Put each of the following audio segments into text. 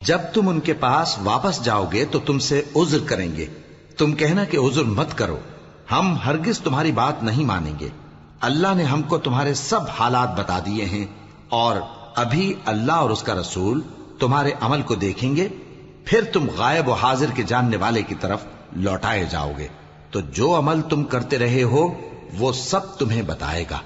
جب تم ان کے پاس واپس جاؤ گے تو تم سے عذر کریں گے، تم کہنا کہ عذر مت کرو، ہم ہرگز تمہاری بات نہیں مانیں گے۔ اللہ نے ہم کو تمہارے سب حالات بتا دیے ہیں، اور ابھی اللہ اور اس کا رسول تمہارے عمل کو دیکھیں گے، پھر تم غائب و حاضر کے جاننے والے کی طرف لوٹائے جاؤ گے، تو جو عمل تم کرتے رہے ہو وہ سب تمہیں بتائے گا۔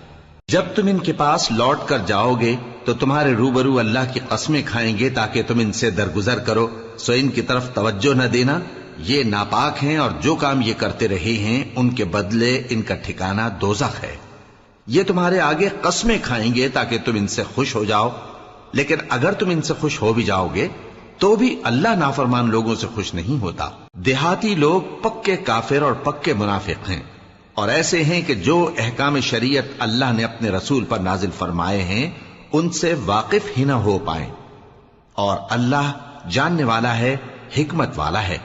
جب تم ان کے پاس لوٹ کر جاؤ گے تو تمہارے روبرو اللہ کی قسمیں کھائیں گے تاکہ تم ان سے درگزر کرو، سو ان کی طرف توجہ نہ دینا، یہ ناپاک ہیں اور جو کام یہ کرتے رہے ہیں ان کے بدلے ان کا ٹھکانہ دوزخ ہے۔ یہ تمہارے آگے قسمیں کھائیں گے تاکہ تم ان سے خوش ہو جاؤ، لیکن اگر تم ان سے خوش ہو بھی جاؤ گے تو بھی اللہ نافرمان لوگوں سے خوش نہیں ہوتا۔ دیہاتی لوگ پکے کافر اور پکے منافق ہیں، اور ایسے ہیں کہ جو احکام شریعت اللہ نے اپنے رسول پر نازل فرمائے ہیں ان سے واقف ہی نہ ہو پائیں، اور اللہ جاننے والا ہے، حکمت والا ہے۔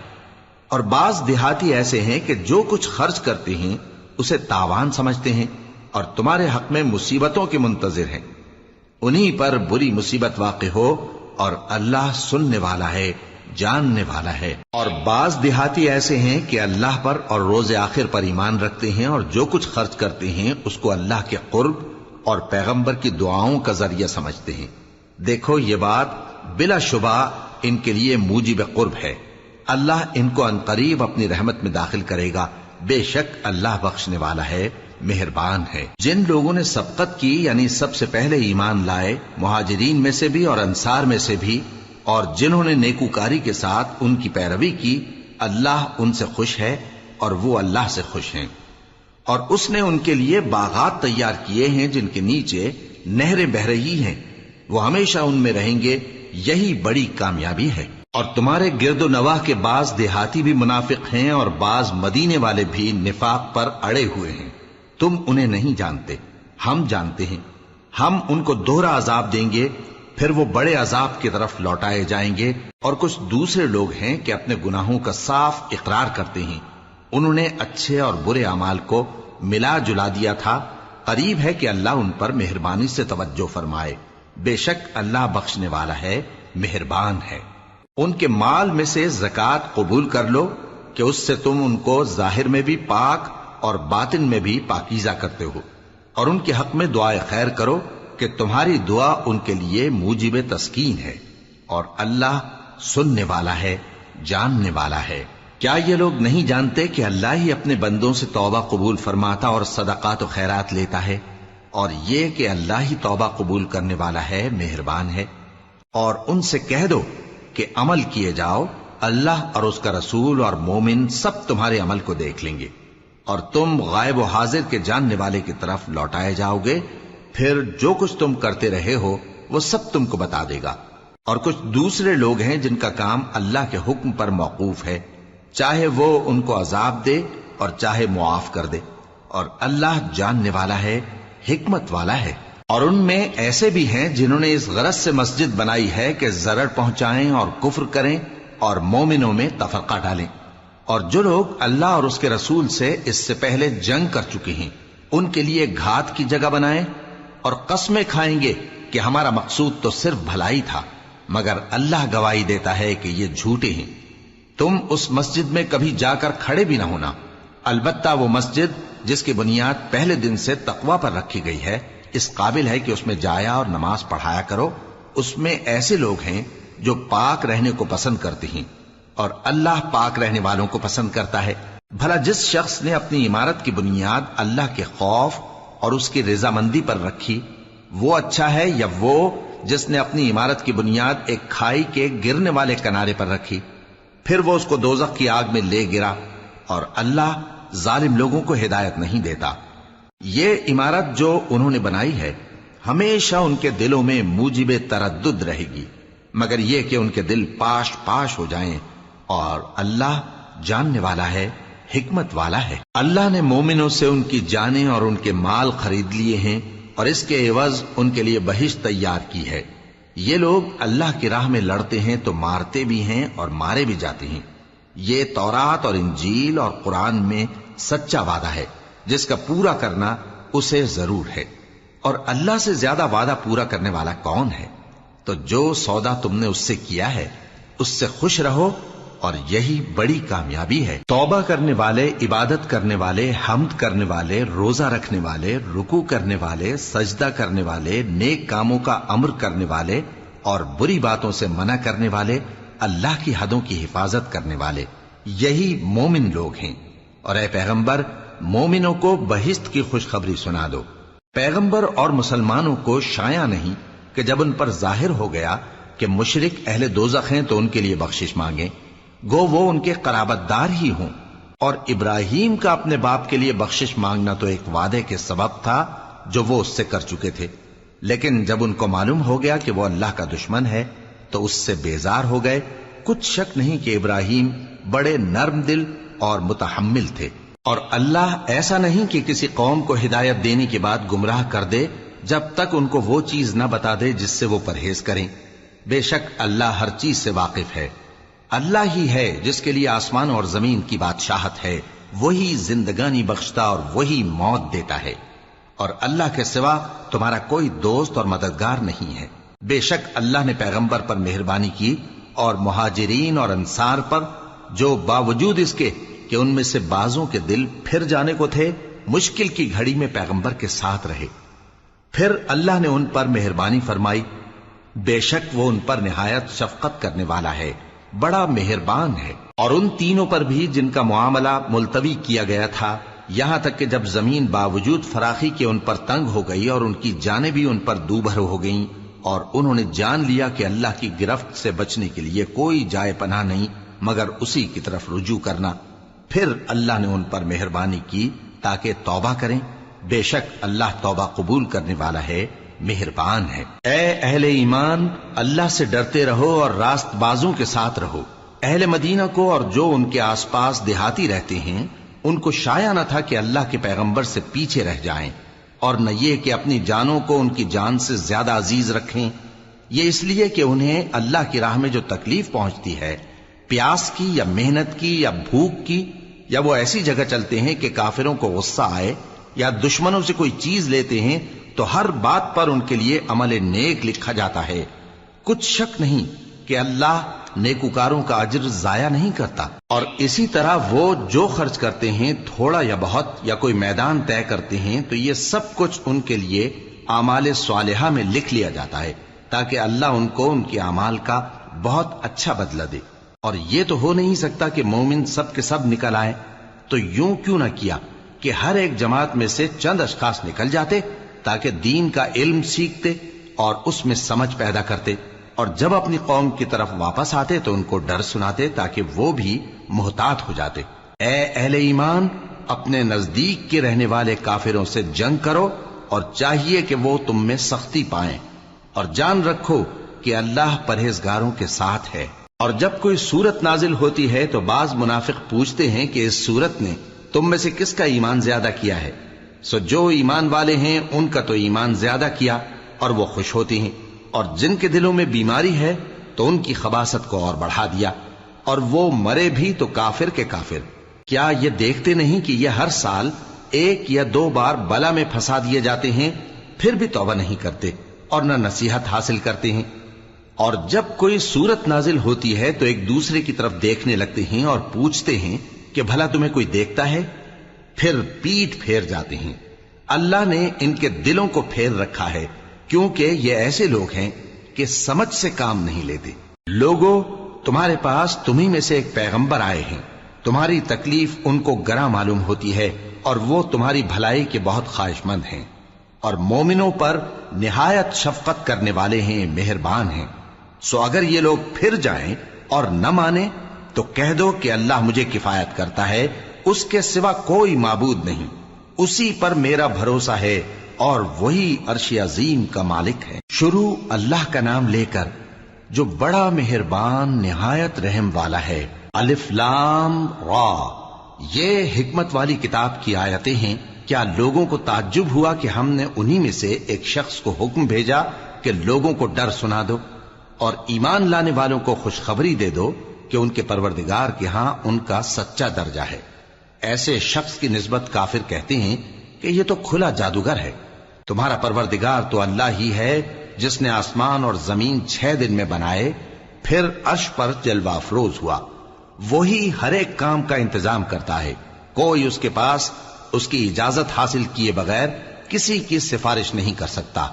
اور بعض دیہاتی ایسے ہیں کہ جو کچھ خرچ کرتے ہیں اسے تاوان سمجھتے ہیں اور تمہارے حق میں مصیبتوں کے منتظر ہیں، انہی پر بری مصیبت واقع ہو، اور اللہ سننے والا ہے، جاننے والا ہے۔ اور بعض دیہاتی ایسے ہیں کہ اللہ پر اور روز آخر پر ایمان رکھتے ہیں، اور جو کچھ خرچ کرتے ہیں اس کو اللہ کے قرب اور پیغمبر کی دعاؤں کا ذریعہ سمجھتے ہیں۔ دیکھو یہ بات بلا شبہ ان کے لیے موجب قرب ہے، اللہ ان کو عنقریب اپنی رحمت میں داخل کرے گا، بے شک اللہ بخشنے والا ہے، مہربان ہے۔ جن لوگوں نے سبقت کی یعنی سب سے پہلے ایمان لائے، مہاجرین میں سے بھی اور انصار میں سے بھی، اور جنہوں نے نیکوکاری کے ساتھ ان کی پیروی کی، اللہ ان سے خوش ہے اور وہ اللہ سے خوش ہیں۔ اور اس نے ان کے لیے باغات تیار کیے ہیں جن کے نیچے نہریں بہہ رہی ہیں، وہ ہمیشہ ان میں رہیں گے، یہی بڑی کامیابی ہے۔ اور تمہارے گرد و نواح کے بعض دیہاتی بھی منافق ہیں اور بعض مدینے والے بھی نفاق پر اڑے ہوئے ہیں، تم انہیں نہیں جانتے، ہم جانتے ہیں۔ ہم ان کو دوہرا عذاب دیں گے، پھر وہ بڑے عذاب کی طرف لوٹائے جائیں گے۔ اور کچھ دوسرے لوگ ہیں کہ اپنے گناہوں کا صاف اقرار کرتے ہیں، انہوں نے اچھے اور برے اعمال کو ملا جلا دیا تھا، قریب ہے کہ اللہ ان پر مہربانی سے توجہ فرمائے، بے شک اللہ بخشنے والا ہے، مہربان ہے۔ ان کے مال میں سے زکوٰۃ قبول کر لو کہ اس سے تم ان کو ظاہر میں بھی پاک اور باطن میں بھی پاکیزہ کرتے ہو، اور ان کے حق میں دعائے خیر کرو کہ تمہاری دعا ان کے لیے موجب تسکین ہے، اور اللہ سننے والا ہے، جاننے والا ہے۔ کیا یہ لوگ نہیں جانتے کہ اللہ ہی اپنے بندوں سے توبہ قبول فرماتا اور صدقات و خیرات لیتا ہے، اور یہ کہ اللہ ہی توبہ قبول کرنے والا ہے، مہربان ہے۔ اور ان سے کہہ دو کہ عمل کیے جاؤ، اللہ اور اس کا رسول اور مومن سب تمہارے عمل کو دیکھ لیں گے، اور تم غائب و حاضر کے جاننے والے کی طرف لوٹائے جاؤ گے، پھر جو کچھ تم کرتے رہے ہو وہ سب تم کو بتا دے گا۔ اور کچھ دوسرے لوگ ہیں جن کا کام اللہ کے حکم پر موقوف ہے، چاہے وہ ان کو عذاب دے اور چاہے معاف کر دے، اور اللہ جاننے والا ہے، حکمت والا ہے۔ اور ان میں ایسے بھی ہیں جنہوں نے اس غرض سے مسجد بنائی ہے کہ ضرر پہنچائیں اور کفر کریں اور مومنوں میں تفرقہ ڈالیں، اور جو لوگ اللہ اور اس کے رسول سے اس سے پہلے جنگ کر چکے ہیں ان کے لیے گھات کی جگہ بنائیں، اور قسمیں کھائیں گے کہ ہمارا مقصود تو صرف بھلائی تھا، مگر اللہ گواہی دیتا ہے کہ یہ جھوٹے ہیں۔ تم اس مسجد میں کبھی جا کر کھڑے بھی نہ ہونا، البتہ وہ مسجد جس کی بنیاد پہلے دن سے تقوی پر رکھی گئی ہے اس قابل ہے کہ اس میں جایا اور نماز پڑھایا کرو۔ اس میں ایسے لوگ ہیں جو پاک رہنے کو پسند کرتے ہیں، اور اللہ پاک رہنے والوں کو پسند کرتا ہے۔ بھلا جس شخص نے اپنی عمارت کی بنیاد اللہ کے خوف اور اس کی رضامندی پر رکھی، وہ اچھا ہے یا وہ جس نے اپنی عمارت کی بنیاد ایک کھائی کے گرنے والے کنارے پر رکھی، پھر وہ اس کو دوزخ کی آگ میں لے گرا، اور اللہ ظالم لوگوں کو ہدایت نہیں دیتا۔ یہ عمارت جو انہوں نے بنائی ہے ہمیشہ ان کے دلوں میں موجب تردد رہے گی، مگر یہ کہ ان کے دل پاش پاش ہو جائیں، اور اللہ جاننے والا ہے، حکمت والا ہے۔ اللہ نے مومنوں سے ان کی جانیں اور ان کے مال خرید لیے ہیں، اور اس کے عوض ان کے لیے بہشت تیار کی ہے۔ یہ لوگ اللہ کی راہ میں لڑتے ہیں تو مارتے بھی ہیں اور مارے بھی جاتے ہیں۔ یہ تورات اور انجیل اور قرآن میں سچا وعدہ ہے جس کا پورا کرنا اسے ضرور ہے، اور اللہ سے زیادہ وعدہ پورا کرنے والا کون ہے؟ تو جو سودا تم نے اس سے کیا ہے اس سے خوش رہو اور یہی بڑی کامیابی ہے۔ توبہ کرنے والے، عبادت کرنے والے، حمد کرنے والے، روزہ رکھنے والے، رکوع کرنے والے، سجدہ کرنے والے، نیک کاموں کا امر کرنے والے اور بری باتوں سے منع کرنے والے، اللہ کی حدوں کی حفاظت کرنے والے، یہی مومن لوگ ہیں۔ اور اے پیغمبر، مومنوں کو بہشت کی خوشخبری سنا دو۔ پیغمبر اور مسلمانوں کو شایع نہیں کہ جب ان پر ظاہر ہو گیا کہ مشرک اہل دوزخ ہیں تو ان کے لیے بخشش مانگیں، گو وہ ان کے قرابت دار ہی ہوں۔ اور ابراہیم کا اپنے باپ کے لیے بخشش مانگنا تو ایک وعدے کے سبب تھا جو وہ اس سے کر چکے تھے، لیکن جب ان کو معلوم ہو گیا کہ وہ اللہ کا دشمن ہے تو اس سے بیزار ہو گئے۔ کچھ شک نہیں کہ ابراہیم بڑے نرم دل اور متحمل تھے، اور اللہ ایسا نہیں کہ کسی قوم کو ہدایت دینے کے بعد گمراہ کر دے جب تک ان کو وہ چیز نہ بتا دے جس سے وہ پرہیز کریں۔ بے شک اللہ ہر چیز سے واقف ہے۔ اللہ ہی ہے جس کے لیے آسمان اور زمین کی بادشاہت ہے، وہی زندگانی بخشتا اور وہی موت دیتا ہے، اور اللہ کے سوا تمہارا کوئی دوست اور مددگار نہیں ہے۔ بے شک اللہ نے پیغمبر پر مہربانی کی اور مہاجرین اور انصار پر، جو باوجود اس کے کہ ان میں سے بعضوں کے دل پھر جانے کو تھے، مشکل کی گھڑی میں پیغمبر کے ساتھ رہے۔ پھر اللہ نے ان پر مہربانی فرمائی، بے شک وہ ان پر نہایت شفقت کرنے والا ہے، بڑا مہربان ہے۔ اور ان تینوں پر بھی جن کا معاملہ ملتوی کیا گیا تھا، یہاں تک کہ جب زمین باوجود فراخی کے ان پر تنگ ہو گئی اور ان کی جانیں بھی ان پر دوبھر ہو گئیں، اور انہوں نے جان لیا کہ اللہ کی گرفت سے بچنے کے لیے کوئی جائے پناہ نہیں مگر اسی کی طرف رجوع کرنا، پھر اللہ نے ان پر مہربانی کی تاکہ توبہ کریں۔ بے شک اللہ توبہ قبول کرنے والا ہے، مہربان ہے۔ اے اہل ایمان، اللہ سے ڈرتے رہو اور راست بازوں کے ساتھ رہو۔ اہل مدینہ کو اور جو ان کے آس پاس دیہاتی رہتے ہیں ان کو شایع نہ تھا کہ اللہ کے پیغمبر سے پیچھے رہ جائیں، اور نہ یہ کہ اپنی جانوں کو ان کی جان سے زیادہ عزیز رکھیں، یہ اس لیے کہ انہیں اللہ کی راہ میں جو تکلیف پہنچتی ہے، پیاس کی یا محنت کی یا بھوک کی، یا وہ ایسی جگہ چلتے ہیں کہ کافروں کو غصہ آئے یا دشمنوں سے کوئی چیز لیتے ہیں تو ہر بات پر ان کے لیے عمل نیک لکھا جاتا ہے۔ کچھ شک نہیں کہ اللہ نیکوکاروں کا اجر ضائع نہیں کرتا۔ اور اسی طرح وہ جو خرچ کرتے ہیں، تھوڑا یا بہت، یا کوئی میدان طے کرتے ہیں، تو یہ سب کچھ ان کے لیے اعمال صالحہ میں لکھ لیا جاتا ہے تاکہ اللہ ان کو ان کے اعمال کا بہت اچھا بدلہ دے۔ اور یہ تو ہو نہیں سکتا کہ مومن سب کے سب نکل آئیں، تو یوں کیوں نہ کیا کہ ہر ایک جماعت میں سے چند اشخاص نکل جاتے تاکہ دین کا علم سیکھتے اور اس میں سمجھ پیدا کرتے، اور جب اپنی قوم کی طرف واپس آتے تو ان کو ڈر سناتے تاکہ وہ بھی محتاط ہو جاتے۔ اے اہل ایمان، اپنے نزدیک کے رہنے والے کافروں سے جنگ کرو، اور چاہیے کہ وہ تم میں سختی پائیں، اور جان رکھو کہ اللہ پرہیزگاروں کے ساتھ ہے۔ اور جب کوئی سورت نازل ہوتی ہے تو بعض منافق پوچھتے ہیں کہ اس سورت نے تم میں سے کس کا ایمان زیادہ کیا ہے؟ سو جو ایمان والے ہیں ان کا تو ایمان زیادہ کیا، اور وہ خوش ہوتے ہیں، اور جن کے دلوں میں بیماری ہے تو ان کی خباثت کو اور بڑھا دیا، اور وہ مرے بھی تو کافر کے کافر۔ کیا یہ دیکھتے نہیں کہ یہ ہر سال 1 یا 2 بار بلا میں پھنسا دیے جاتے ہیں، پھر بھی توبہ نہیں کرتے اور نہ نصیحت حاصل کرتے ہیں؟ اور جب کوئی سورت نازل ہوتی ہے تو ایک دوسرے کی طرف دیکھنے لگتے ہیں اور پوچھتے ہیں کہ بھلا تمہیں کوئی دیکھتا ہے؟ پھر پیٹ پھیر جاتے ہیں۔ اللہ نے ان کے دلوں کو پھیر رکھا ہے کیونکہ یہ ایسے لوگ ہیں کہ سمجھ سے کام نہیں لیتے۔ لوگوں، تمہارے پاس تمہیں میں سے ایک پیغمبر آئے ہیں، تمہاری تکلیف ان کو گراں معلوم ہوتی ہے اور وہ تمہاری بھلائی کے بہت خواہش مند ہیں، اور مومنوں پر نہایت شفقت کرنے والے ہیں، مہربان ہیں۔ سو اگر یہ لوگ پھر جائیں اور نہ مانیں تو کہہ دو کہ اللہ مجھے کفایت کرتا ہے، اس کے سوا کوئی معبود نہیں، اسی پر میرا بھروسہ ہے اور وہی عرش عظیم کا مالک ہے۔ شروع اللہ کا نام لے کر جو بڑا مہربان نہایت رحم والا ہے۔ الف لام را، یہ حکمت والی کتاب کی آیتیں ہیں۔ کیا لوگوں کو تعجب ہوا کہ ہم نے انہی میں سے ایک شخص کو حکم بھیجا کہ لوگوں کو ڈر سنا دو اور ایمان لانے والوں کو خوشخبری دے دو کہ ان کے پروردگار کے ہاں ان کا سچا درجہ ہے۔ ایسے شخص کی نسبت کافر کہتے ہیں کہ یہ تو کھلا جادوگر ہے۔ تمہارا پروردگار تو اللہ ہی ہے جس نے آسمان اور زمین 6 دن میں بنائے، پھر عرش پر جلوہ افروز ہوا۔ وہی ہر ایک کام کا انتظام کرتا ہے، کوئی اس کے پاس اس کی اجازت حاصل کیے بغیر کسی کی سفارش نہیں کر سکتا۔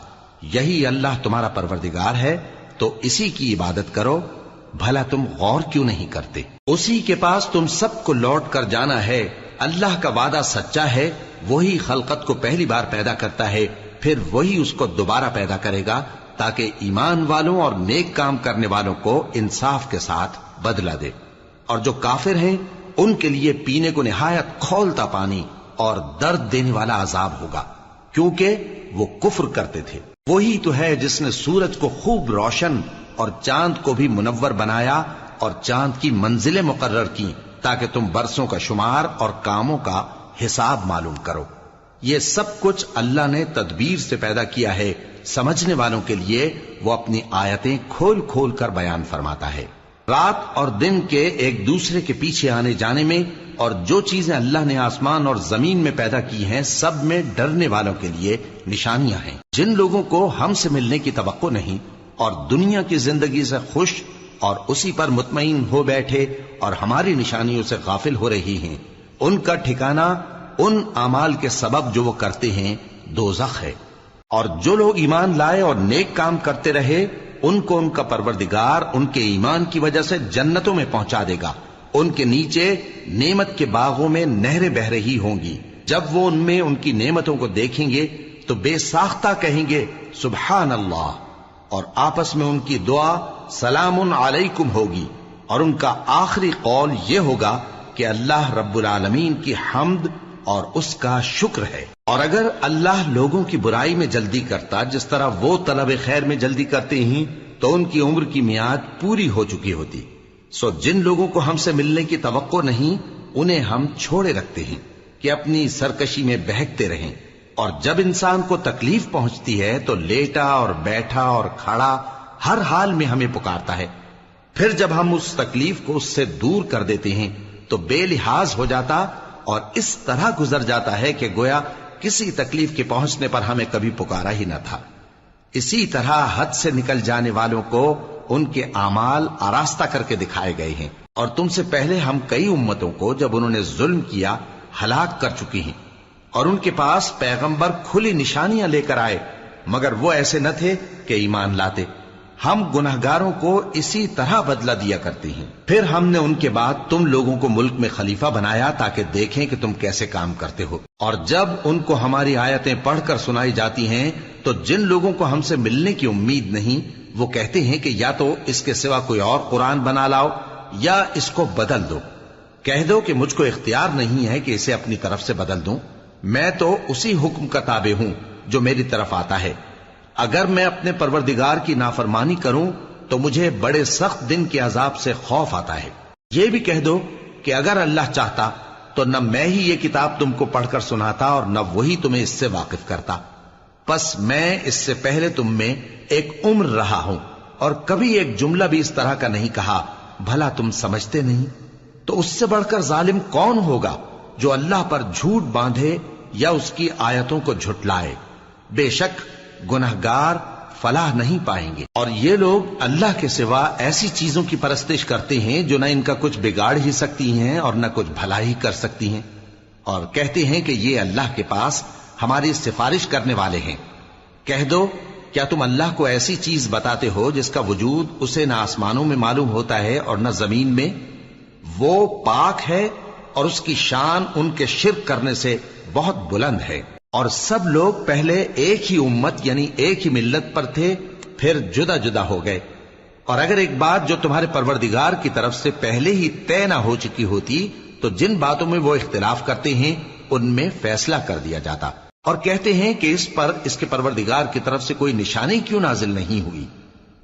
یہی اللہ تمہارا پروردگار ہے، تو اسی کی عبادت کرو، بھلا تم غور کیوں نہیں کرتے؟ اسی کے پاس تم سب کو لوٹ کر جانا ہے۔ اللہ کا وعدہ سچا ہے، وہی خلقت کو پہلی بار پیدا کرتا ہے، پھر وہی اس کو دوبارہ پیدا کرے گا، تاکہ ایمان والوں اور نیک کام کرنے والوں کو انصاف کے ساتھ بدلہ دے۔ اور جو کافر ہیں ان کے لیے پینے کو نہایت کھولتا پانی اور درد دینے والا عذاب ہوگا، کیونکہ وہ کفر کرتے تھے۔ وہی تو ہے جس نے سورج کو خوب روشن اور چاند کو بھی منور بنایا اور چاند کی منزلیں مقرر کی، تاکہ تم برسوں کا شمار اور کاموں کا حساب معلوم کرو۔ یہ سب کچھ اللہ نے تدبیر سے پیدا کیا ہے، سمجھنے والوں کے لیے وہ اپنی آیتیں کھول کھول کر بیان فرماتا ہے۔ رات اور دن کے ایک دوسرے کے پیچھے آنے جانے میں اور جو چیزیں اللہ نے آسمان اور زمین میں پیدا کی ہیں سب میں ڈرنے والوں کے لیے نشانیاں ہیں۔ جن لوگوں کو ہم سے ملنے کی توقع نہیں اور دنیا کی زندگی سے خوش اور اسی پر مطمئن ہو بیٹھے اور ہماری نشانیوں سے غافل ہو رہی ہیں، ان کا ٹھکانہ ان اعمال کے سبب جو وہ کرتے ہیں دوزخ ہے۔ اور جو لوگ ایمان لائے اور نیک کام کرتے رہے ان کو ان کا پروردگار ان کے ایمان کی وجہ سے جنتوں میں پہنچا دے گا، ان کے نیچے نعمت کے باغوں میں نہریں بہ رہی ہوں گی۔ جب وہ ان میں ان کی نعمتوں کو دیکھیں گے تو بے ساختہ کہیں گے سبحان اللہ، اور آپس میں ان کی دعا سلام علیکم ہوگی، اور ان کا آخری قول یہ ہوگا کہ اللہ رب العالمین کی حمد اور اس کا شکر ہے۔ اور اگر اللہ لوگوں کی برائی میں جلدی کرتا جس طرح وہ طلب خیر میں جلدی کرتے ہیں تو ان کی عمر کی میعاد پوری ہو چکی ہوتی۔ سو جن لوگوں کو ہم سے ملنے کی توقع نہیں انہیں ہم چھوڑے رکھتے ہیں کہ اپنی سرکشی میں بہکتے رہیں، اور جب انسان کو تکلیف پہنچتی ہے تو لیٹا اور بیٹھا اور کھڑا ہر حال میں ہمیں پکارتا ہے، پھر جب ہم اس تکلیف کو اس سے دور کر دیتے ہیں تو بے لحاظ ہو جاتا اور اس طرح گزر جاتا ہے کہ گویا کسی تکلیف کے پہنچنے پر ہمیں کبھی پکارا ہی نہ تھا۔ اسی طرح حد سے نکل جانے والوں کو ان کے اعمال آراستہ کر کے دکھائے گئے ہیں، اور تم سے پہلے ہم کئی امتوں کو جب انہوں نے ظلم کیا ہلاک کر چکی ہیں، اور ان کے پاس پیغمبر کھلی نشانیاں لے کر آئے مگر وہ ایسے نہ تھے کہ ایمان لاتے۔ ہم گناہگاروں کو اسی طرح بدلہ دیا کرتے ہیں۔ پھر ہم نے ان کے بعد تم لوگوں کو ملک میں خلیفہ بنایا تاکہ دیکھیں کہ تم کیسے کام کرتے ہو، اور جب ان کو ہماری آیتیں پڑھ کر سنائی جاتی ہیں تو جن لوگوں کو ہم سے ملنے کی امید نہیں وہ کہتے ہیں کہ یا تو اس کے سوا کوئی اور قرآن بنا لاؤ یا اس کو بدل دو۔ کہہ دو کہ مجھ کو اختیار نہیں ہے کہ اسے اپنی طرف سے بدل دوں، میں تو اسی حکم کا تابع ہوں جو میری طرف آتا ہے۔ اگر میں اپنے پروردگار کی نافرمانی کروں تو مجھے بڑے سخت دن کے عذاب سے خوف آتا ہے۔ یہ بھی کہہ دو کہ اگر اللہ چاہتا تو نہ میں ہی یہ کتاب تم کو پڑھ کر سناتا اور نہ وہی تمہیں اس سے واقف کرتا، پس میں اس سے پہلے تم میں ایک عمر رہا ہوں اور کبھی ایک جملہ بھی اس طرح کا نہیں کہا، بھلا تم سمجھتے نہیں؟ تو اس سے بڑھ کر ظالم کون ہوگا جو اللہ پر جھوٹ باندھے یا اس کی آیتوں کو جھٹلائے؟ بے شک گناہگار فلاح نہیں پائیں گے۔ اور یہ لوگ اللہ کے سوا ایسی چیزوں کی پرستش کرتے ہیں جو نہ ان کا کچھ بگاڑ ہی سکتی ہیں اور نہ کچھ بھلا ہی کر سکتی ہیں، اور کہتے ہیں کہ یہ اللہ کے پاس ہماری سفارش کرنے والے ہیں۔ کہہ دو کیا تم اللہ کو ایسی چیز بتاتے ہو جس کا وجود اسے نہ آسمانوں میں معلوم ہوتا ہے اور نہ زمین میں؟ وہ پاک ہے اور اس کی شان ان کے شرک کرنے سے بہت بلند ہے۔ اور سب لوگ پہلے ایک ہی امت یعنی ایک ہی ملت پر تھے، پھر جدا جدا ہو گئے۔ اور اگر ایک بات جو تمہارے پروردگار کی طرف سے پہلے ہی طے نہ ہو چکی ہوتی تو جن باتوں میں وہ اختلاف کرتے ہیں ان میں فیصلہ کر دیا جاتا۔ اور کہتے ہیں کہ اس پر اس کے پروردگار کی طرف سے کوئی نشانی کیوں نازل نہیں ہوئی؟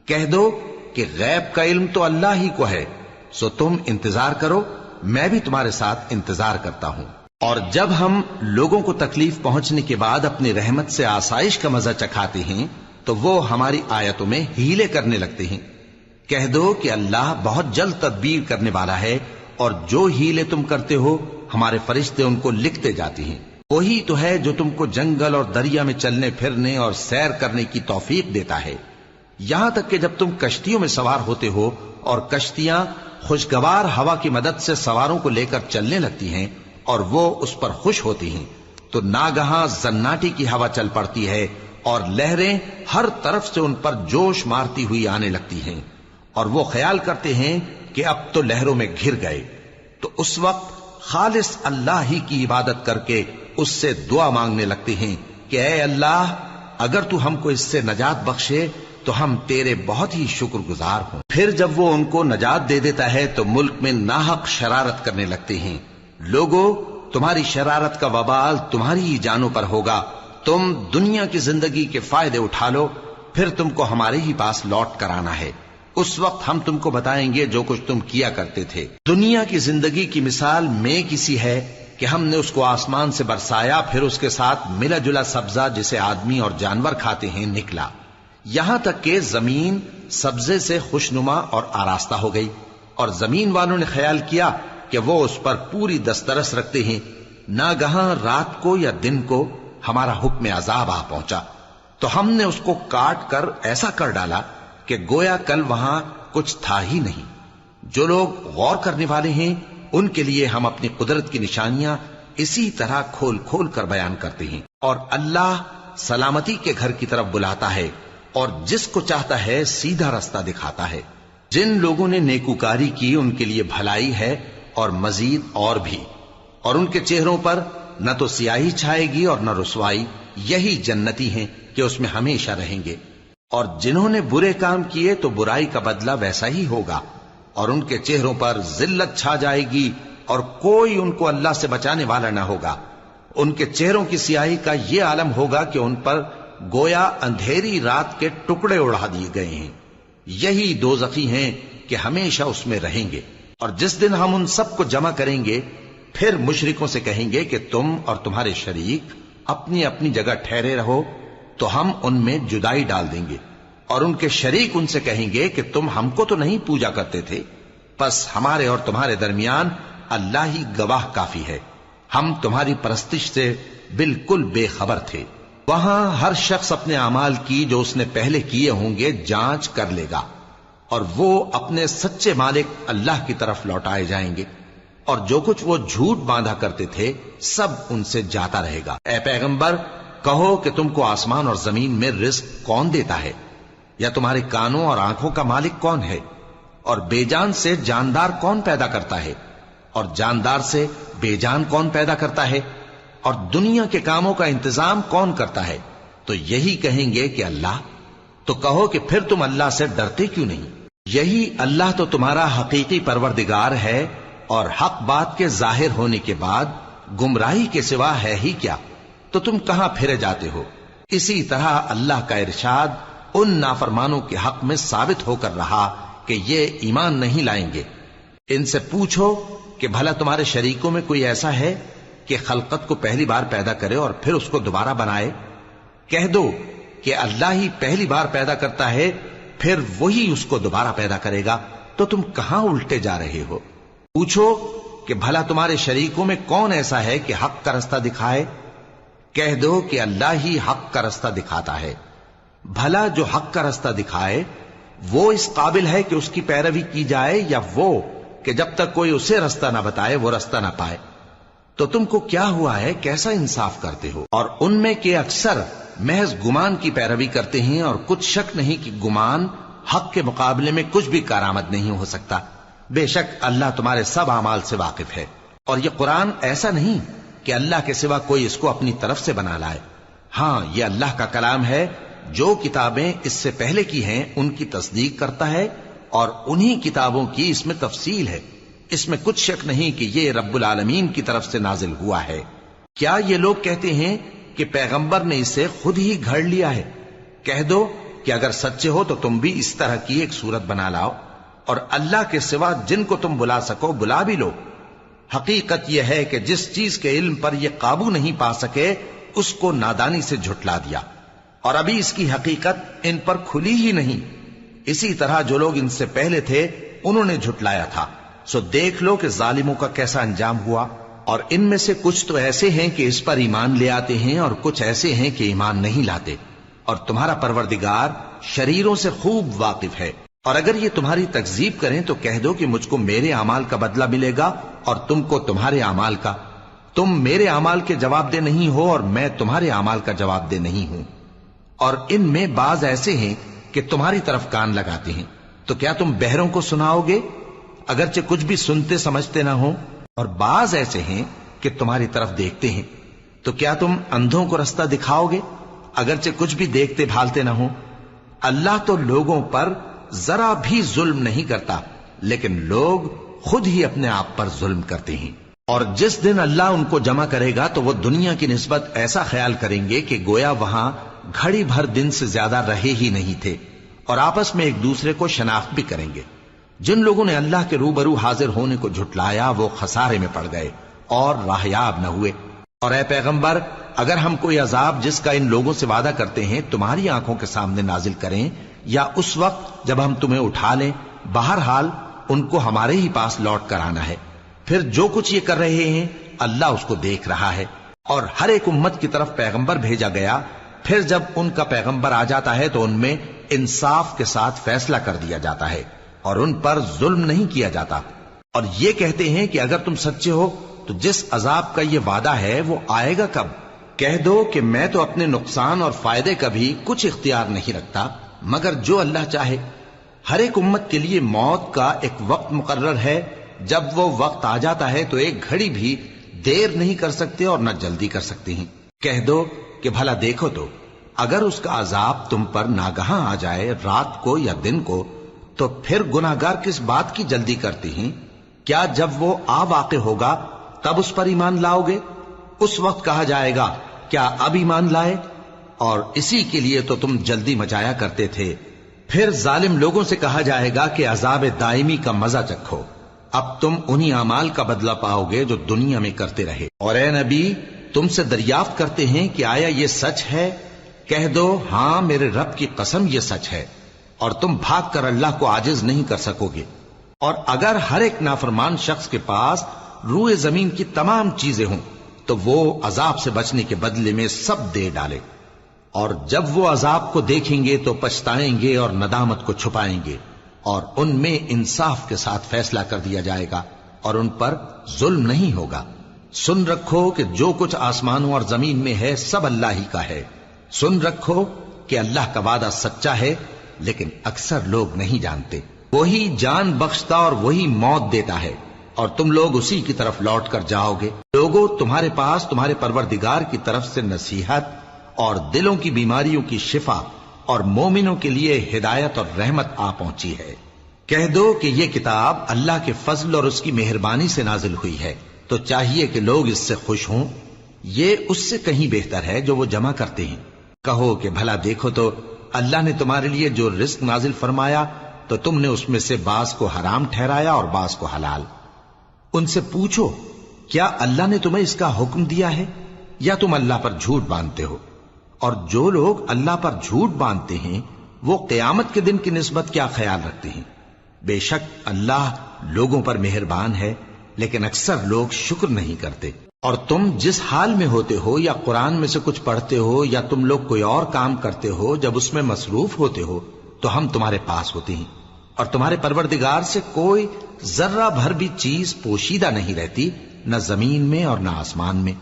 کہہ دو کہ غیب کا علم تو اللہ ہی کو ہے، سو تم انتظار کرو، میں بھی تمہارے ساتھ انتظار کرتا ہوں۔ اور جب ہم لوگوں کو تکلیف پہنچنے کے بعد اپنی رحمت سے آسائش کا مزہ چکھاتے ہیں تو وہ ہماری آیتوں میں ہیلے کرنے لگتے ہیں۔ کہہ دو کہ اللہ بہت جلد تدبیر کرنے والا ہے، اور جو ہیلے تم کرتے ہو ہمارے فرشتے ان کو لکھتے جاتے ہیں۔ وہی تو ہے جو تم کو جنگل اور دریا میں چلنے پھرنے اور سیر کرنے کی توفیق دیتا ہے۔ یہاں تک کہ جب تم کشتیوں میں سوار ہوتے ہو اور کشتیاں خوشگوار ہوا کی مدد سے سواروں کو لے کر چلنے لگتی ہیں اور وہ اس پر خوش ہوتی ہیں، تو ناگہاں زناٹی کی ہوا چل پڑتی ہے اور لہریں ہر طرف سے ان پر جوش مارتی ہوئی آنے لگتی ہیں، اور وہ خیال کرتے ہیں کہ اب تو لہروں میں گھر گئے۔ تو اس وقت خالص اللہ ہی کی عبادت کر کے اس سے دعا مانگنے لگتے ہیں کہ اے اللہ، اگر تو ہم کو اس سے نجات بخشے تو ہم تیرے بہت ہی شکر گزار ہوں۔ پھر جب وہ ان کو نجات دے دیتا ہے تو ملک میں ناحق شرارت کرنے لگتے ہیں۔ لوگو، تمہاری شرارت کا وبال تمہاری ہی جانوں پر ہوگا۔ تم دنیا کی زندگی کے فائدے اٹھا لو، پھر تم کو ہمارے ہی پاس لوٹ کر آنا ہے۔ اس وقت ہم تم کو بتائیں گے جو کچھ تم کیا کرتے تھے۔ دنیا کی زندگی کی مثال میں کسی ہے کہ ہم نے اس کو آسمان سے برسایا، پھر اس کے ساتھ ملا جلا سبزہ جسے آدمی اور جانور کھاتے ہیں نکلا، یہاں تک کہ زمین سبزے سے خوشنما اور آراستہ ہو گئی، اور زمین والوں نے خیال کیا کہ وہ اس پر پوری دسترس رکھتے ہیں۔ ناگہاں رات کو یا دن کو ہمارا حکم عذاب آ پہنچا تو ہم نے اس کو کاٹ کر ایسا کر ڈالا کہ گویا کل وہاں کچھ تھا ہی نہیں۔ جو لوگ غور کرنے والے ہیں ان کے لیے ہم اپنی قدرت کی نشانیاں اسی طرح کھول کھول کر بیان کرتے ہیں، اور اللہ سلامتی کے گھر کی طرف بلاتا ہے اور جس کو چاہتا ہے سیدھا رستہ دکھاتا ہے۔ جن لوگوں نے نیکوکاری کی ان کے لیے بھلائی ہے اور مزید اور بھی، اور ان کے چہروں پر نہ تو سیاہی چھائے گی اور نہ رسوائی، یہی جنتی ہیں کہ اس میں ہمیشہ رہیں گے۔ اور جنہوں نے برے کام کیے تو برائی کا بدلہ ویسا ہی ہوگا، اور ان کے چہروں پر ذلت چھا جائے گی اور کوئی ان کو اللہ سے بچانے والا نہ ہوگا۔ ان کے چہروں کی سیاہی کا یہ عالم ہوگا کہ ان پر گویا اندھیری رات کے ٹکڑے اڑا دیے گئے ہیں۔ یہی دوزخی ہیں کہ ہمیشہ اس میں رہیں گے۔ اور جس دن ہم ان سب کو جمع کریں گے پھر مشرکوں سے کہیں گے کہ تم اور تمہارے شریک اپنی اپنی جگہ ٹھہرے رہو، تو ہم ان میں جدائی ڈال دیں گے، اور ان کے شریک ان سے کہیں گے کہ تم ہم کو تو نہیں پوجا کرتے تھے، بس ہمارے اور تمہارے درمیان اللہ ہی گواہ کافی ہے، ہم تمہاری پرستش سے بالکل بے خبر تھے۔ وہاں ہر شخص اپنے اعمال کی جو اس نے پہلے کیے ہوں گے جانچ کر لے گا، اور وہ اپنے سچے مالک اللہ کی طرف لوٹائے جائیں گے، اور جو کچھ وہ جھوٹ باندھا کرتے تھے سب ان سے جاتا رہے گا۔ اے پیغمبر، کہو کہ تم کو آسمان اور زمین میں رزق کون دیتا ہے، یا تمہارے کانوں اور آنکھوں کا مالک کون ہے، اور بے جان سے جاندار کون پیدا کرتا ہے، اور جاندار سے بے جان کون پیدا کرتا ہے، اور دنیا کے کاموں کا انتظام کون کرتا ہے؟ تو یہی کہیں گے کہ اللہ۔ تو کہو کہ پھر تم اللہ سے ڈرتے کیوں نہیں؟ یہی اللہ تو تمہارا حقیقی پروردگار ہے، اور حق بات کے ظاہر ہونے کے بعد گمراہی کے سوا ہے ہی کیا؟ تو تم کہاں پھرے جاتے ہو؟ اسی طرح اللہ کا ارشاد ان نافرمانوں کے حق میں ثابت ہو کر رہا کہ یہ ایمان نہیں لائیں گے۔ ان سے پوچھو کہ بھلا تمہارے شریکوں میں کوئی ایسا ہے کہ خلقت کو پہلی بار پیدا کرے اور پھر اس کو دوبارہ بنائے؟ کہہ دو کہ اللہ ہی پہلی بار پیدا کرتا ہے، پھر وہی اس کو دوبارہ پیدا کرے گا، تو تم کہاں الٹے جا رہے ہو؟ پوچھو کہ بھلا تمہارے شریکوں میں کون ایسا ہے کہ حق کا رستہ دکھائے؟ کہہ دو کہ اللہ ہی حق کا رستہ دکھاتا ہے۔ بھلا جو حق کا رستہ دکھائے وہ اس قابل ہے کہ اس کی پیروی کی جائے، یا وہ کہ جب تک کوئی اسے رستہ نہ بتائے وہ رستہ نہ پائے؟ تو تم کو کیا ہوا ہے، کیسا انصاف کرتے ہو؟ اور ان میں کے اکثر محض گمان کی پیروی کرتے ہیں، اور کچھ شک نہیں کہ گمان حق کے مقابلے میں کچھ بھی کارآمد نہیں ہو سکتا۔ بے شک اللہ تمہارے سب اعمال سے واقف ہے۔ اور یہ قرآن ایسا نہیں کہ اللہ کے سوا کوئی اس کو اپنی طرف سے بنا لائے۔ ہاں، یہ اللہ کا کلام ہے، جو کتابیں اس سے پہلے کی ہیں ان کی تصدیق کرتا ہے، اور انہی کتابوں کی اس میں تفصیل ہے۔ اس میں کچھ شک نہیں کہ یہ رب العالمین کی طرف سے نازل ہوا ہے۔ کیا یہ لوگ کہتے ہیں کہ پیغمبر نے اسے خود ہی گھڑ لیا ہے؟ کہہ دو کہ اگر سچے ہو تو تم بھی اس طرح کی ایک صورت بنا لاؤ، اور اللہ کے سوا جن کو تم بلا سکو بلا بھی لو۔ حقیقت یہ ہے کہ جس چیز کے علم پر یہ قابو نہیں پا سکے اس کو نادانی سے جھٹلا دیا، اور ابھی اس کی حقیقت ان پر کھلی ہی نہیں۔ اسی طرح جو لوگ ان سے پہلے تھے انہوں نے جھٹلایا تھا، سو دیکھ لو کہ ظالموں کا کیسا انجام ہوا۔ اور ان میں سے کچھ تو ایسے ہیں کہ اس پر ایمان لے آتے ہیں، اور کچھ ایسے ہیں کہ ایمان نہیں لاتے، اور تمہارا پروردگار شریروں سے خوب واقف ہے۔ اور اگر یہ تمہاری تکذیب کریں تو کہہ دو کہ مجھ کو میرے اعمال کا بدلہ ملے گا اور تم کو تمہارے اعمال کا۔ تم میرے اعمال کے جواب دہ نہیں ہو اور میں تمہارے اعمال کا جواب دہ نہیں ہوں۔ اور ان میں بعض ایسے ہیں کہ تمہاری طرف کان لگاتے ہیں، تو کیا تم بہروں کو سناؤ گے اگرچہ کچھ بھی سنتے سمجھتے نہ ہو؟ اور بعض ایسے ہیں کہ تمہاری طرف دیکھتے ہیں، تو کیا تم اندھوں کو رستہ دکھاؤ گے اگرچہ کچھ بھی دیکھتے بھالتے نہ ہو؟ اللہ تو لوگوں پر ذرا بھی ظلم نہیں کرتا، لیکن لوگ خود ہی اپنے آپ پر ظلم کرتے ہیں۔ اور جس دن اللہ ان کو جمع کرے گا تو وہ دنیا کی نسبت ایسا خیال کریں گے کہ گویا وہاں گھڑی بھر دن سے زیادہ رہے ہی نہیں تھے، اور آپس میں ایک دوسرے کو شناخت بھی کریں گے۔ جن لوگوں نے اللہ کے روبرو حاضر ہونے کو جھٹلایا وہ خسارے میں پڑ گئے اور راہیاب نہ ہوئے۔ اور اے پیغمبر، اگر ہم کوئی عذاب جس کا ان لوگوں سے وعدہ کرتے ہیں تمہاری آنکھوں کے سامنے نازل کریں یا اس وقت جب ہم تمہیں اٹھا لیں، بہرحال ان کو ہمارے ہی پاس لوٹ کر آنا ہے۔ پھر جو کچھ یہ کر رہے ہیں اللہ اس کو دیکھ رہا ہے۔ اور ہر ایک امت کی طرف پیغمبر بھیجا گیا، پھر جب ان کا پیغمبر آ جاتا ہے تو ان میں انصاف کے ساتھ فیصلہ کر دیا جاتا ہے اور ان پر ظلم نہیں کیا جاتا۔ اور یہ کہتے ہیں کہ اگر تم سچے ہو تو جس عذاب کا یہ وعدہ ہے وہ آئے گا کب؟ کہہ دو کہ میں تو اپنے نقصان اور فائدے کا بھی کچھ اختیار نہیں رکھتا مگر جو اللہ چاہے۔ ہر ایک امت کے لیے موت کا ایک وقت مقرر ہے، جب وہ وقت آ جاتا ہے تو ایک گھڑی بھی دیر نہیں کر سکتے اور نہ جلدی کر سکتے ہیں۔ کہہ دو کہ بھلا دیکھو تو اگر اس کا عذاب تم پر ناگہاں آ جائے رات کو یا دن کو تو پھر گناہگار کس بات کی جلدی کرتے ہیں؟ کیا جب وہ آ واقع ہوگا تب اس پر ایمان لاؤ گے؟ اس وقت کہا جائے گا کیا اب ایمان لائے؟ اور اسی کے لیے تو تم جلدی مچایا کرتے تھے۔ پھر ظالم لوگوں سے کہا جائے گا کہ عذاب دائمی کا مزہ چکھو، اب تم انہی اعمال کا بدلہ پاؤ گے جو دنیا میں کرتے رہے۔ اور اے نبی، تم سے دریافت کرتے ہیں کہ آیا یہ سچ ہے؟ کہہ دو ہاں میرے رب کی قسم یہ سچ ہے، اور تم بھاگ کر اللہ کو عاجز نہیں کر سکو گے۔ اور اگر ہر ایک نافرمان شخص کے پاس روئے زمین کی تمام چیزیں ہوں تو وہ عذاب سے بچنے کے بدلے میں سب دے ڈالے، اور جب وہ عذاب کو دیکھیں گے تو پچھتائیں گے اور ندامت کو چھپائیں گے، اور ان میں انصاف کے ساتھ فیصلہ کر دیا جائے گا اور ان پر ظلم نہیں ہوگا۔ سن رکھو کہ جو کچھ آسمانوں اور زمین میں ہے سب اللہ ہی کا ہے۔ سن رکھو کہ اللہ کا وعدہ سچا ہے، لیکن اکثر لوگ نہیں جانتے۔ وہی جان بخشتا اور وہی موت دیتا ہے، اور تم لوگ اسی کی طرف لوٹ کر جاؤ گے۔ لوگوں، تمہارے پاس تمہارے پروردگار کی طرف سے نصیحت اور دلوں کی بیماریوں کی شفا اور مومنوں کے لیے ہدایت اور رحمت آ پہنچی ہے۔ کہہ دو کہ یہ کتاب اللہ کے فضل اور اس کی مہربانی سے نازل ہوئی ہے، تو چاہیے کہ لوگ اس سے خوش ہوں۔ یہ اس سے کہیں بہتر ہے جو وہ جمع کرتے ہیں۔ کہو کہ بھلا دیکھو تو اللہ نے تمہارے لیے جو رزق نازل فرمایا تو تم نے اس میں سے بعض کو حرام ٹھہرایا اور بعض کو حلال۔ ان سے پوچھو کیا اللہ نے تمہیں اس کا حکم دیا ہے یا تم اللہ پر جھوٹ باندھتے ہو؟ اور جو لوگ اللہ پر جھوٹ باندھتے ہیں وہ قیامت کے دن کی نسبت کیا خیال رکھتے ہیں؟ بے شک اللہ لوگوں پر مہربان ہے، لیکن اکثر لوگ شکر نہیں کرتے۔ اور تم جس حال میں ہوتے ہو یا قرآن میں سے کچھ پڑھتے ہو یا تم لوگ کوئی اور کام کرتے ہو، جب اس میں مصروف ہوتے ہو تو ہم تمہارے پاس ہوتے ہیں، اور تمہارے پروردگار سے کوئی ذرہ بھر بھی چیز پوشیدہ نہیں رہتی، نہ زمین میں اور نہ آسمان میں،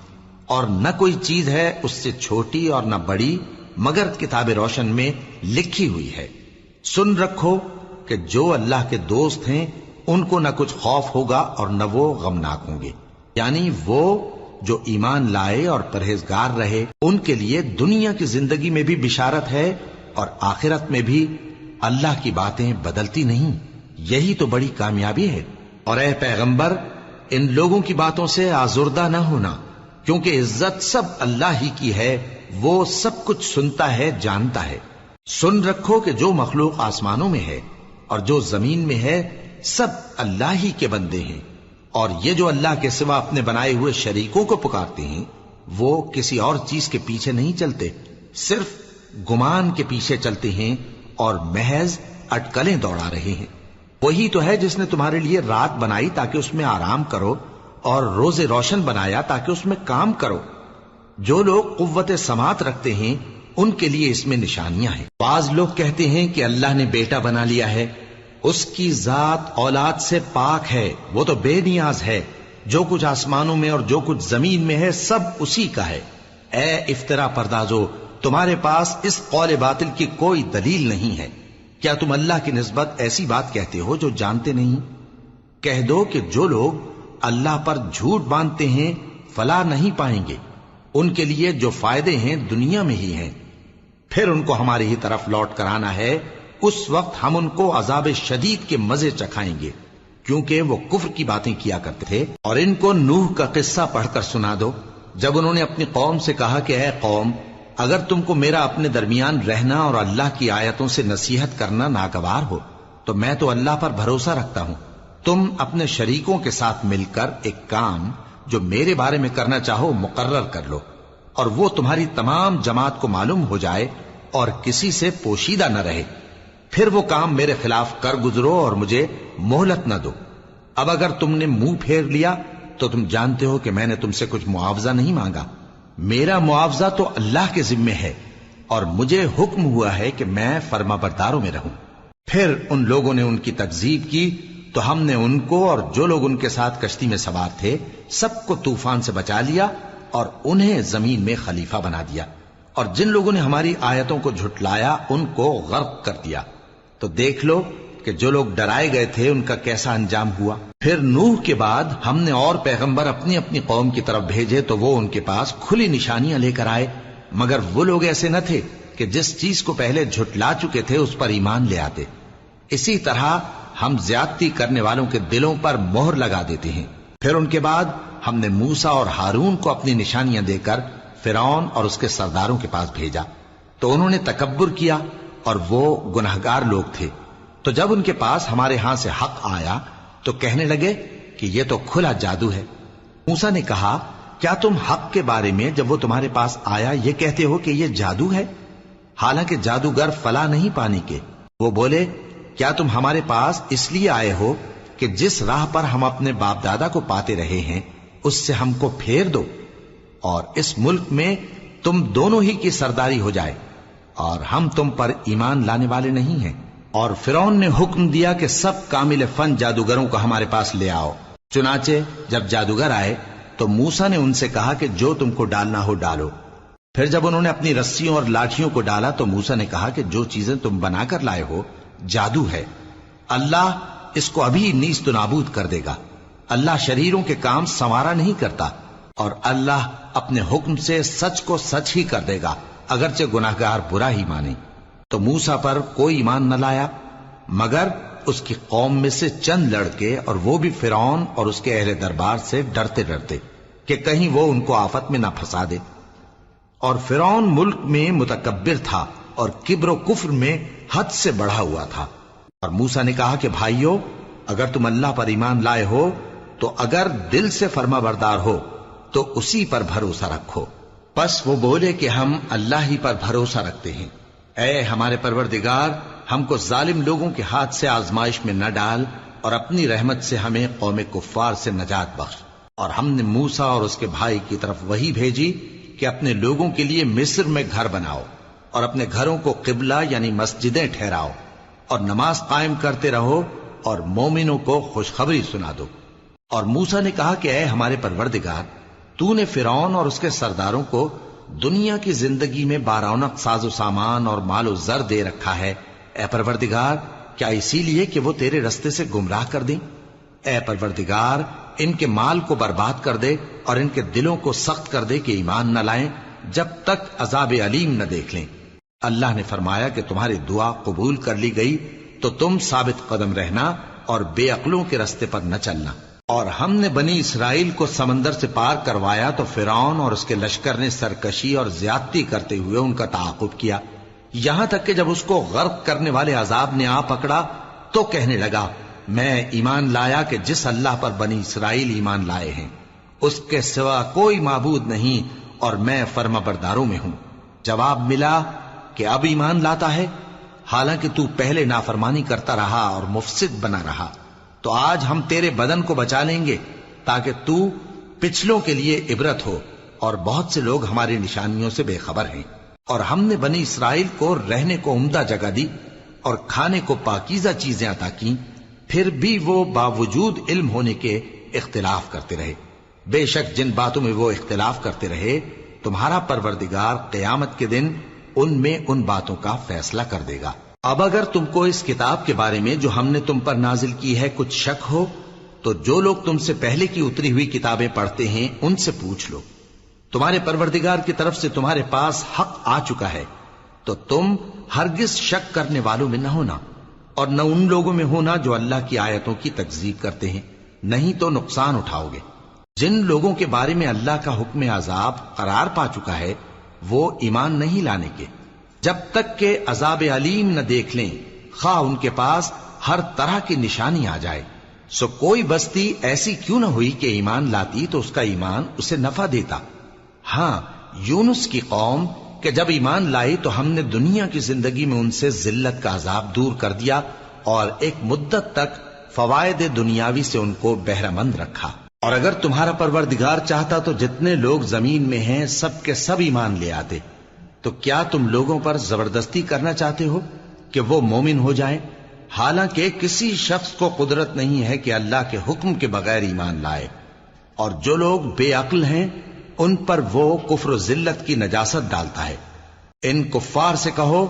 اور نہ کوئی چیز ہے اس سے چھوٹی اور نہ بڑی مگر کتاب روشن میں لکھی ہوئی ہے۔ سن رکھو کہ جو اللہ کے دوست ہیں ان کو نہ کچھ خوف ہوگا اور نہ وہ غمناک ہوں گے، یعنی وہ جو ایمان لائے اور پرہیزگار رہے ان کے لیے دنیا کی زندگی میں بھی بشارت ہے اور آخرت میں بھی۔ اللہ کی باتیں بدلتی نہیں، یہی تو بڑی کامیابی ہے۔ اور اے پیغمبر، ان لوگوں کی باتوں سے آزردہ نہ ہونا، کیونکہ عزت سب اللہ ہی کی ہے، وہ سب کچھ سنتا ہے، جانتا ہے۔ سن رکھو کہ جو مخلوق آسمانوں میں ہے اور جو زمین میں ہے سب اللہ ہی کے بندے ہیں، اور یہ جو اللہ کے سوا اپنے بنائے ہوئے شریکوں کو پکارتے ہیں وہ کسی اور چیز کے پیچھے نہیں چلتے، صرف گمان کے پیچھے چلتے ہیں اور محض اٹکلیں دوڑا رہے ہیں۔ وہی تو ہے جس نے تمہارے لیے رات بنائی تاکہ اس میں آرام کرو اور روز روشن بنایا تاکہ اس میں کام کرو۔ جو لوگ قوت سماعت رکھتے ہیں ان کے لیے اس میں نشانیاں ہیں۔ بعض لوگ کہتے ہیں کہ اللہ نے بیٹا بنا لیا ہے، اس کی ذات اولاد سے پاک ہے، وہ تو بے نیاز ہے، جو کچھ آسمانوں میں اور جو کچھ زمین میں ہے سب اسی کا ہے۔ اے افترا پردازو، تمہارے پاس اس قول باطل کی کوئی دلیل نہیں ہے۔ کیا تم اللہ کی نسبت ایسی بات کہتے ہو جو جانتے نہیں؟ کہہ دو کہ جو لوگ اللہ پر جھوٹ باندھتے ہیں فلاح نہیں پائیں گے، ان کے لیے جو فائدے ہیں دنیا میں ہی ہیں، پھر ان کو ہماری ہی طرف لوٹ کر آنا ہے، اس وقت ہم ان کو عذاب شدید کے مزے چکھائیں گے، کیونکہ وہ کفر کی باتیں کیا کرتے تھے۔ اور ان کو نوح کا قصہ پڑھ کر سنا دو، جب انہوں نے اپنی قوم سے کہا کہ اے قوم، اگر تم کو میرا اپنے درمیان رہنا اور اللہ کی آیتوں سے نصیحت کرنا ناگوار ہو تو میں تو اللہ پر بھروسہ رکھتا ہوں، تم اپنے شریکوں کے ساتھ مل کر ایک کام جو میرے بارے میں کرنا چاہو مقرر کر لو، اور وہ تمہاری تمام جماعت کو معلوم ہو جائے اور کسی سے پوشیدہ نہ رہے، پھر وہ کام میرے خلاف کر گزرو اور مجھے مہلت نہ دو۔ اب اگر تم نے منہ پھیر لیا تو تم جانتے ہو کہ میں نے تم سے کچھ معاوضہ نہیں مانگا، میرا معاوضہ تو اللہ کے ذمے ہے، اور مجھے حکم ہوا ہے کہ میں فرما برداروں میں رہوں۔ پھر ان لوگوں نے ان کی تکذیب کی تو ہم نے ان کو اور جو لوگ ان کے ساتھ کشتی میں سوار تھے سب کو طوفان سے بچا لیا اور انہیں زمین میں خلیفہ بنا دیا، اور جن لوگوں نے ہماری آیتوں کو جھٹلایا ان کو غرق کر دیا۔ تو دیکھ لو کہ جو لوگ ڈرائے گئے تھے ان کا کیسا انجام ہوا۔ پھر نوح کے بعد ہم نے اور پیغمبر اپنی اپنی قوم کی طرف بھیجے تو وہ ان کے پاس کھلی نشانیاں لے کر آئے، مگر وہ لوگ ایسے نہ تھے کہ جس چیز کو پہلے جھٹلا چکے تھے اس پر ایمان لے آتے۔ اسی طرح ہم زیادتی کرنے والوں کے دلوں پر مہر لگا دیتے ہیں۔ پھر ان کے بعد ہم نے موسیٰ اور ہارون کو اپنی نشانیاں دے کر فرعون اور اس کے سرداروں کے پاس بھیجا، تو انہوں نے تکبر کیا اور وہ گناہگار لوگ تھے۔ تو جب ان کے پاس ہمارے ہاں سے حق آیا تو کہنے لگے کہ یہ تو کھلا جادو ہے۔ موسیٰ نے کہا، کیا تم حق کے بارے میں جب وہ تمہارے پاس آیا یہ کہتے ہو کہ یہ جادو ہے؟ حالانکہ جادوگر فلاح نہیں پانے کے۔ وہ بولے، کیا تم ہمارے پاس اس لیے آئے ہو کہ جس راہ پر ہم اپنے باپ دادا کو پاتے رہے ہیں اس سے ہم کو پھیر دو، اور اس ملک میں تم دونوں ہی کی سرداری ہو جائے، اور ہم تم پر ایمان لانے والے نہیں ہیں؟ اور فرعون نے حکم دیا کہ سب کامل فن جادوگروں کو ہمارے پاس لے آؤ۔ چنانچہ جب جادوگر آئے تو موسیٰ نے ان سے کہا کہ جو تم کو ڈالنا ہو ڈالو۔ پھر جب انہوں نے اپنی رسیوں اور لاٹھیوں کو ڈالا تو موسیٰ نے کہا کہ جو چیزیں تم بنا کر لائے ہو جادو ہے، اللہ اس کو ابھی نیست و نابود کر دے گا۔ اللہ شریروں کے کام سنوارا نہیں کرتا، اور اللہ اپنے حکم سے سچ کو سچ ہی کر دے گا، اگرچہ گناہگار برا ہی مانے۔ تو موسیٰ پر کوئی ایمان نہ لایا مگر اس کی قوم میں سے چند لڑکے، اور وہ بھی فرعون اور اس کے اہل دربار سے ڈرتے ڈرتے کہ کہیں وہ ان کو آفت میں نہ پھنسا دے۔ اور فرعون ملک میں متکبر تھا اور کبر و کفر میں حد سے بڑھا ہوا تھا۔ اور موسیٰ نے کہا کہ بھائیو، اگر تم اللہ پر ایمان لائے ہو تو اگر دل سے فرما بردار ہو تو اسی پر بھروسہ رکھو۔ پس وہ بولے کہ ہم اللہ ہی پر بھروسہ رکھتے ہیں۔ اے ہمارے پروردگار، ہم کو ظالم لوگوں کے ہاتھ سے آزمائش میں نہ ڈال، اور اپنی رحمت سے ہمیں قوم کفار سے نجات بخش۔ اور ہم نے موسیٰ اور اس کے بھائی کی طرف وحی بھیجی کہ اپنے لوگوں کے لیے مصر میں گھر بناؤ، اور اپنے گھروں کو قبلہ یعنی مسجدیں ٹھہراؤ، اور نماز قائم کرتے رہو، اور مومنوں کو خوشخبری سنا دو۔ اور موسیٰ نے کہا کہ اے ہمارے پروردگار، تو نے فرعون اور اس کے سرداروں کو دنیا کی زندگی میں بارونق ساز و سامان اور مال و زر دے رکھا ہے، اے پروردگار کیا اسی لیے کہ وہ تیرے رستے سے گمراہ کر دیں؟ اے پروردگار ان کے مال کو برباد کر دے اور ان کے دلوں کو سخت کر دے کہ ایمان نہ لائیں جب تک عذاب علیم نہ دیکھ لیں۔ اللہ نے فرمایا کہ تمہاری دعا قبول کر لی گئی تو تم ثابت قدم رہنا اور بے عقلوں کے رستے پر نہ چلنا۔ اور ہم نے بنی اسرائیل کو سمندر سے پار کروایا تو فرعون اور اس کے لشکر نے سرکشی اور زیادتی کرتے ہوئے ان کا تعاقب کیا، یہاں تک کہ جب اس کو غرق کرنے والے عذاب نے آ پکڑا تو کہنے لگا، میں ایمان لایا کہ جس اللہ پر بنی اسرائیل ایمان لائے ہیں اس کے سوا کوئی معبود نہیں، اور میں فرما برداروں میں ہوں۔ جواب ملا کہ اب ایمان لاتا ہے، حالانکہ تو پہلے نافرمانی کرتا رہا اور مفسد بنا رہا، تو آج ہم تیرے بدن کو بچا لیں گے تاکہ تو پچھلوں کے لیے عبرت ہو، اور بہت سے لوگ ہماری نشانیوں سے بے خبر ہیں۔ اور ہم نے بنی اسرائیل کو رہنے کو عمدہ جگہ دی اور کھانے کو پاکیزہ چیزیں عطا کی، پھر بھی وہ باوجود علم ہونے کے اختلاف کرتے رہے۔ بے شک جن باتوں میں وہ اختلاف کرتے رہے تمہارا پروردگار قیامت کے دن ان میں ان باتوں کا فیصلہ کر دے گا۔ اب اگر تم کو اس کتاب کے بارے میں جو ہم نے تم پر نازل کی ہے کچھ شک ہو تو جو لوگ تم سے پہلے کی اتری ہوئی کتابیں پڑھتے ہیں ان سے پوچھ لو۔ تمہارے پروردگار کی طرف سے تمہارے پاس حق آ چکا ہے تو تم ہرگز شک کرنے والوں میں نہ ہونا اور نہ ان لوگوں میں ہونا جو اللہ کی آیتوں کی تکذیب کرتے ہیں، نہیں تو نقصان اٹھاؤ گے۔ جن لوگوں کے بارے میں اللہ کا حکم عذاب قرار پا چکا ہے وہ ایمان نہیں لانے کے جب تک کہ عذاب علیم نہ دیکھ لیں، خواہ ان کے پاس ہر طرح کی نشانی آ جائے۔ سو کوئی بستی ایسی کیوں نہ ہوئی کہ ایمان لاتی تو اس کا ایمان اسے نفع دیتا۔ ہاں، یونس کی قوم کہ جب ایمان لائی تو ہم نے دنیا کی زندگی میں ان سے ذلت کا عذاب دور کر دیا اور ایک مدت تک فوائد دنیاوی سے ان کو بہرہ مند رکھا۔ اور اگر تمہارا پروردگار چاہتا تو جتنے لوگ زمین میں ہیں سب کے سب ایمان لے آتے، تو کیا تم لوگوں پر زبردستی کرنا چاہتے ہو کہ وہ مومن ہو جائیں؟ حالانکہ کسی شخص کو قدرت نہیں ہے کہ اللہ کے حکم کے بغیر ایمان لائے، اور جو لوگ بے عقل ہیں ان پر وہ کفر و ذلت کی نجاست ڈالتا ہے۔ ان کفار سے کہو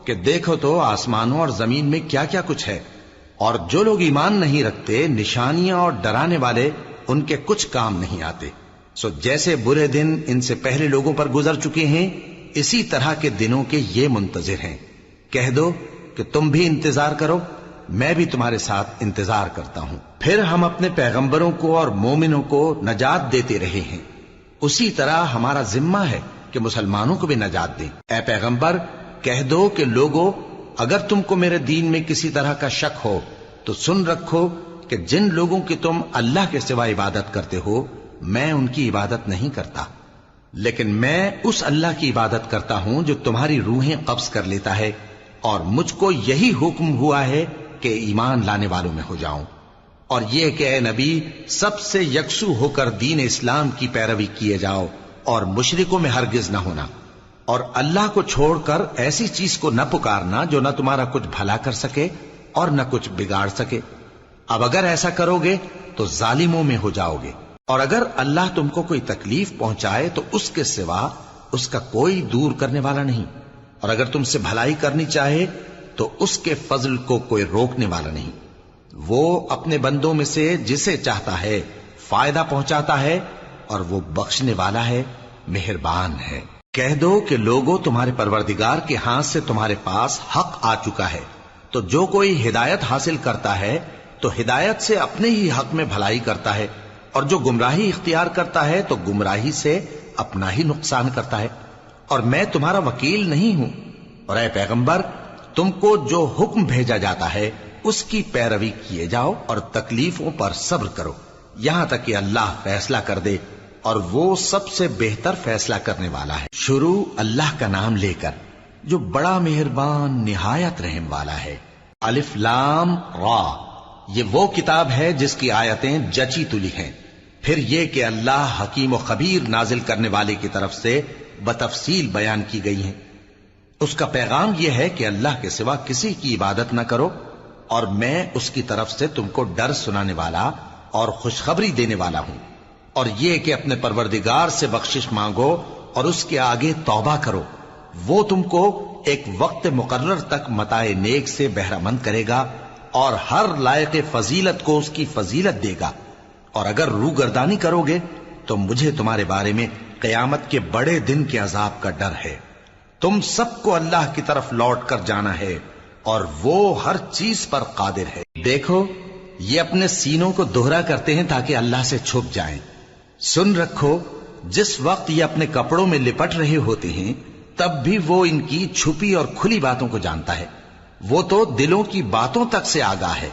کہ دیکھو تو آسمانوں اور زمین میں کیا کیا کچھ ہے، اور جو لوگ ایمان نہیں رکھتے نشانیاں اور ڈرانے والے ان کے کچھ کام نہیں آتے۔ سو جیسے برے دن ان سے پہلے لوگوں پر گزر چکے ہیں اسی طرح کے دنوں کے یہ منتظر ہیں۔ کہہ دو کہ تم بھی انتظار کرو، میں بھی تمہارے ساتھ انتظار کرتا ہوں۔ پھر ہم اپنے پیغمبروں کو اور مومنوں کو نجات دیتے رہے ہیں، اسی طرح ہمارا ذمہ ہے کہ مسلمانوں کو بھی نجات دیں۔ اے پیغمبر کہہ دو کہ لوگو اگر تم کو میرے دین میں کسی طرح کا شک ہو تو سن رکھو کہ جن لوگوں کی تم اللہ کے سوا عبادت کرتے ہو میں ان کی عبادت نہیں کرتا، لیکن میں اس اللہ کی عبادت کرتا ہوں جو تمہاری روحیں قبض کر لیتا ہے، اور مجھ کو یہی حکم ہوا ہے کہ ایمان لانے والوں میں ہو جاؤں، اور یہ کہ اے نبی سب سے یکسو ہو کر دین اسلام کی پیروی کیے جاؤ اور مشرکوں میں ہرگز نہ ہونا، اور اللہ کو چھوڑ کر ایسی چیز کو نہ پکارنا جو نہ تمہارا کچھ بھلا کر سکے اور نہ کچھ بگاڑ سکے۔ اب اگر ایسا کرو گے تو ظالموں میں ہو جاؤ گے، اور اگر اللہ تم کو کوئی تکلیف پہنچائے تو اس کے سوا اس کا کوئی دور کرنے والا نہیں، اور اگر تم سے بھلائی کرنی چاہے تو اس کے فضل کو کوئی روکنے والا نہیں۔ وہ اپنے بندوں میں سے جسے چاہتا ہے فائدہ پہنچاتا ہے، اور وہ بخشنے والا ہے، مہربان ہے۔ کہہ دو کہ لوگوں تمہارے پروردگار کے ہاتھ سے تمہارے پاس حق آ چکا ہے، تو جو کوئی ہدایت حاصل کرتا ہے تو ہدایت سے اپنے ہی حق میں بھلائی کرتا ہے، اور جو گمراہی اختیار کرتا ہے تو گمراہی سے اپنا ہی نقصان کرتا ہے، اور میں تمہارا وکیل نہیں ہوں۔ اور اے پیغمبر تم کو جو حکم بھیجا جاتا ہے اس کی پیروی کیے جاؤ اور تکلیفوں پر صبر کرو یہاں تک کہ اللہ فیصلہ کر دے، اور وہ سب سے بہتر فیصلہ کرنے والا ہے۔ شروع اللہ کا نام لے کر جو بڑا مہربان نہایت رحم والا ہے۔ الف لام را، یہ وہ کتاب ہے جس کی آیتیں جچی تلی ہیں۔ پھر یہ کہ اللہ حکیم و خبیر نازل کرنے والے کی طرف سے بتفصیل بیان کی گئی ہیں۔ اس کا پیغام یہ ہے کہ اللہ کے سوا کسی کی عبادت نہ کرو، اور میں اس کی طرف سے تم کو ڈر سنانے والا اور خوشخبری دینے والا ہوں، اور یہ کہ اپنے پروردگار سے بخشش مانگو اور اس کے آگے توبہ کرو، وہ تم کو ایک وقت مقرر تک متاع نیک سے بہرہ مند کرے گا اور ہر لائق فضیلت کو اس کی فضیلت دے گا، اور اگر روگردانی کرو گے تو مجھے تمہارے بارے میں قیامت کے بڑے دن کے عذاب کا ڈر ہے۔ تم سب کو اللہ کی طرف لوٹ کر جانا ہے اور وہ ہر چیز پر قادر ہے۔ دیکھو یہ اپنے سینوں کو دوہرا کرتے ہیں تاکہ اللہ سے چھپ جائیں۔ سن رکھو جس وقت یہ اپنے کپڑوں میں لپٹ رہے ہوتے ہیں تب بھی وہ ان کی چھپی اور کھلی باتوں کو جانتا ہے، وہ تو دلوں کی باتوں تک سے آگاہ ہے۔